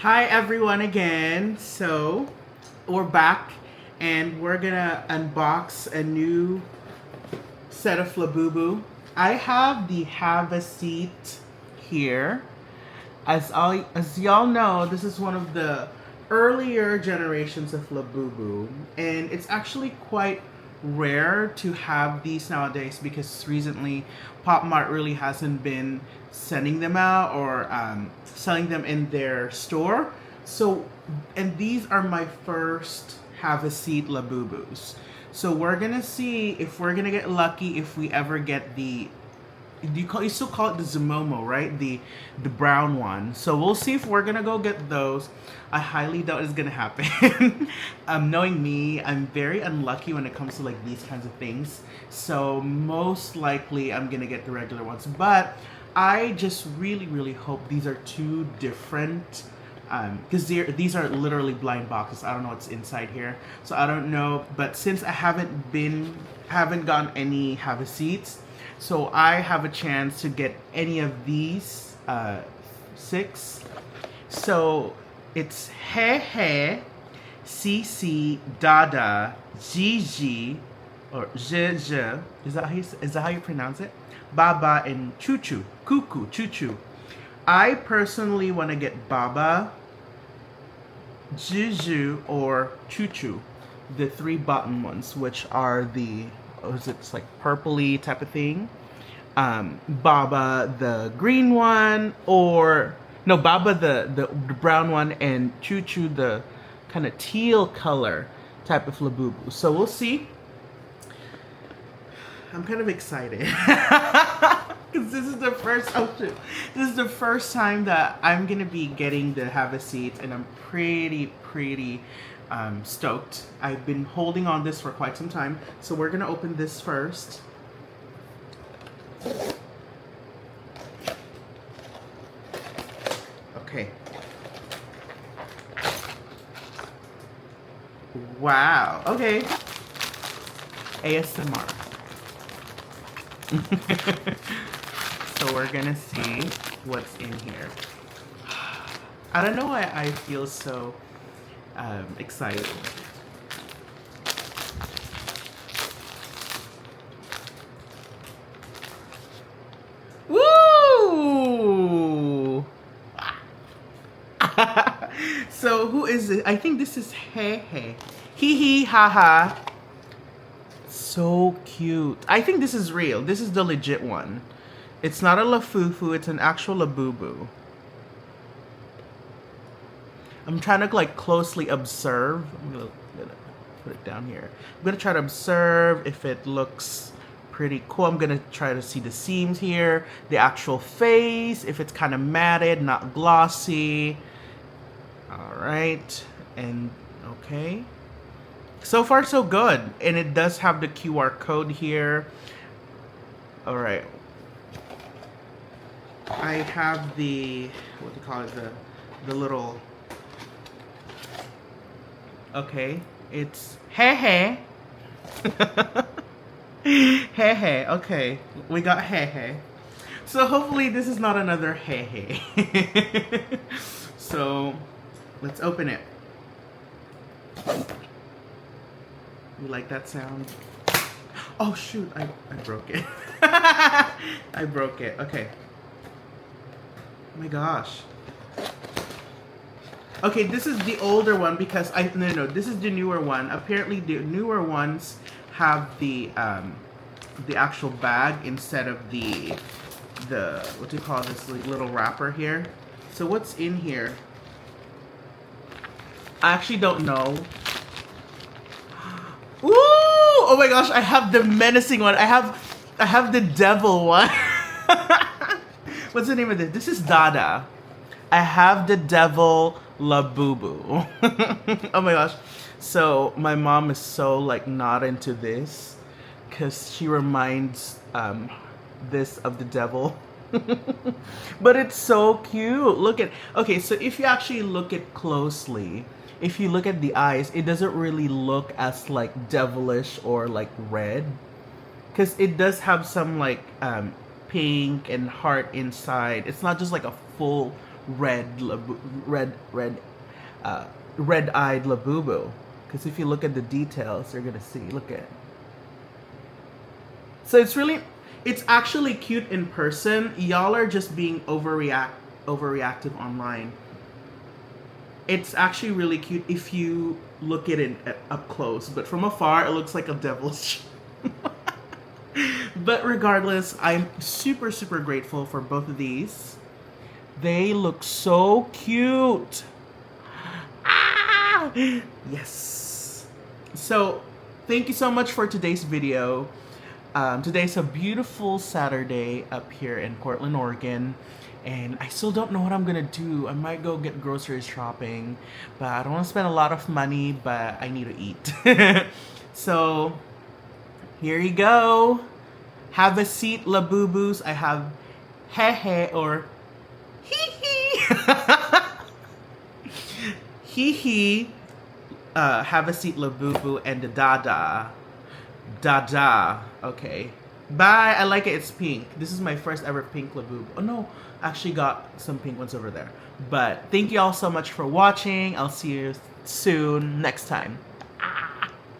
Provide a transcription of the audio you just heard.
Hi everyone again. So we're back and we're gonna unbox a new set of LABUBU. I have the Have a Seat here. As y'all know, this is one of the earlier generations of LABUBU, and it's actually quite rare to have these nowadays because recently Pop Mart really hasn't been sending them out or selling them in their store. So, and these are my first Have a Seat LABUBUs. So we're gonna see if we're gonna get lucky if we ever get the you still call it the Zumomo, right? The brown one. So we'll see if we're gonna go get those. I highly doubt it's gonna happen. Knowing me, I'm very unlucky when it comes to like these kinds of things. So most likely I'm gonna get the regular ones. But I just really hope these are two different because these are literally blind boxes. I don't know what's inside here, so I don't know. But since I haven't gotten any Have a Seats, so I have a chance to get any of these six. So it's He, CC, Dada, Gigi, or Je. Is that how you pronounce it? Baba and Choo, Cuckoo, Choo. I personally want to get Baba, Juju, or Choo, the three button ones, which are the it's like purpley type of thing. Baba the green one, or no, Baba the brown one, and Choo the kind of teal color type of LABUBU. So we'll see. I'm kind of excited because this is the first. Oh shoot! This is the first time that I'm gonna be getting the Have a Seat, and I'm pretty stoked. I've been holding on this for quite some time, so we're gonna open this first. Okay. Wow. Okay. ASMR. So we're gonna see what's in here. I don't know why I feel so excited. Woo! So who is it? I think this is He. Hee ha ha. So cute. I think this is real. This is the legit one. It's not a Lafufu, it's an actual LABUBU. I'm trying to like closely observe. I'm gonna put it down here. I'm gonna try to observe if it looks pretty cool. I'm gonna try to see the seams here, the actual face, if it's kind of matted, not glossy. All right, and okay. So far so good, and it does have the QR code here. All right. I have the, what do you call it, the little, okay, it's He. He, okay, we got He. So hopefully this is not another He. So let's open it. You like that sound? Oh shoot, I broke it. I broke it, okay. Oh my gosh. Okay, this is the older one because no, this is the newer one. Apparently the newer ones have the actual bag instead of the what do you call this, like, little wrapper here. So what's in here? I actually don't know. Ooh! Oh my gosh, I have the menacing one. I have the devil one. What's the name of this? This is Dada. I have the devil LABUBU. Oh my gosh. So my mom is so like not into this because she reminds this of the devil. But it's so cute. Look at, okay, so if you actually look at closely, if you look at the eyes, it doesn't really look as like devilish or like red, because it does have some like pink and heart inside. It's not just like a full red-eyed LABUBU. Because if you look at the details, you're gonna see. Look at. So it's actually cute in person. Y'all are just being overreactive online. It's actually really cute if you look at it up close, but from afar it looks like a devil's. But regardless, I'm super, super grateful for both of these. They look so cute. Ah! Yes. So, thank you so much for today's video. Today's a beautiful Saturday up here in Portland, Oregon. And I still don't know what I'm gonna do. I might go get groceries shopping, but I don't want to spend a lot of money, but I need to eat. So, here you go. Have a seat, LABUBUs. I have hehe or hee hee. Hee hee. Have a seat, LABUBU, and the dada. Dada. Okay. Bye. I like it. It's pink. This is my first ever pink LABUBU. Oh no, actually got some pink ones over there. But thank you all so much for watching. I'll see you soon next time.